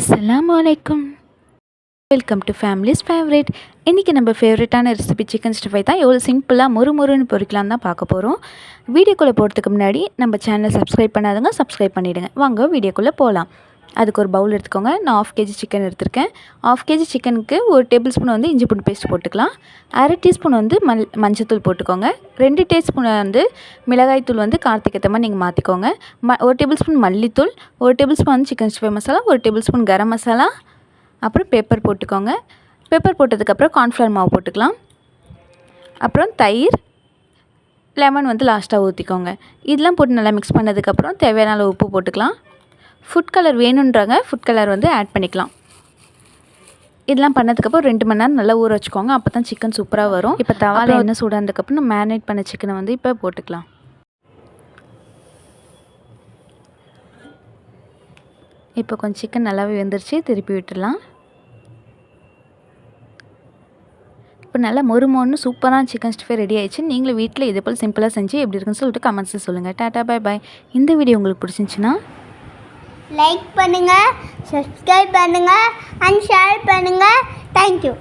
அஸ்ஸலாமு அலைக்கும். Welcome to families favourite. இன்றைக்கி நம்ம ஃபேவரட்டான ரெசிபி சிக்கன் ஸ்டஃபை தான் எவ்வளோ சிம்பிளாக மொறுன்னு பொரிக்கலாம் தான் பார்க்க போகிறோம். வீடியோக்குள்ளே போகிறதுக்கு முன்னாடி நம்ம சேனலை சப்ஸ்கிரைப் பண்ணாதவங்க சப்ஸ்கிரைப் பண்ணிவிடுங்க. வாங்க வீடியோக்குள்ளே போகலாம். அதுக்கு ஒரு பவுல் எடுத்துக்கோங்க. நான் 1/2 kg சிக்கன் எடுத்திருக்கேன். 1/2 kg சிக்கனுக்கு 1 டேபிள் ஸ்பூன் வந்து இஞ்சி பூண்டு பேஸ்ட் போட்டுக்கலாம். 1/2 டீஸ்பூன் வந்து மஞ்சத்தூள் போட்டுக்கோங்க. 2 டீஸ்பூன் வந்து மிளகாய்த்தூள் வந்து காரத்துக்கு ஏற்ற மாதிரி நீங்கள் மாற்றிக்கோங்க. 1 டேபிள் ஸ்பூன் மல்லித்தூள், 1 டேபிள் ஸ்பூன் வந்து chicken ஸ்டஃபை masala, 1 table spoon garam masala, அப்புறம் பெப்பர் போட்டுக்கோங்க. பெப்பர் போட்டதுக்கப்புறம் கார்ன்ஃப்ளவர் மாவு போட்டுக்கலாம். அப்புறம் தயிர், லெமன் வந்து லாஸ்ட்டாக ஊற்றிக்கோங்க. இதெல்லாம் போட்டு நல்லா மிக்ஸ் பண்ணதுக்கப்புறம் தேவையான அளவு உப்பு போட்டுக்கலாம். ஃபுட் கலர் வேணுன்றாங்க ஃபுட் கலர் வந்து ஆட் பண்ணிக்கலாம். இதெல்லாம் பண்ணதுக்கப்புறம் 2 மணி நேரம் நல்லா ஊற வச்சுக்கோங்க. அப்போ தான் சிக்கன் சூப்பராக வரும். இப்போ தவால எண்ணெய் சூடானதுக்கப்புறம் நம்ம மேரினேட் பண்ண சிக்கனை வந்து இப்போ போட்டுக்கலாம். இப்போ கொஞ்சம் சிக்கன் நல்லாவே வெந்துருச்சு. திருப்பி விட்டுடலாம். இப்போ நல்லா மொறுன்னு சூப்பரான சிக்கன் ஸ்டஃபை ரெடி ஆயிடுச்சு. நீங்களும் வீட்டில் இதே போல் சிம்பிளாக செஞ்சு எப்படி இருக்குன்னு சொல்லிட்டு கமெண்ட்ஸில் சொல்லுங்கள். Tata bye bye. இந்த வீடியோ உங்களுக்கு பிடிச்சிருந்துச்சின்னா லைக் பண்ணுங்கள், சப்ஸ்கிரைப் பண்ணுங்கள் அண்ட் ஷேர் பண்ணுங்கள். தேங்க்யூ.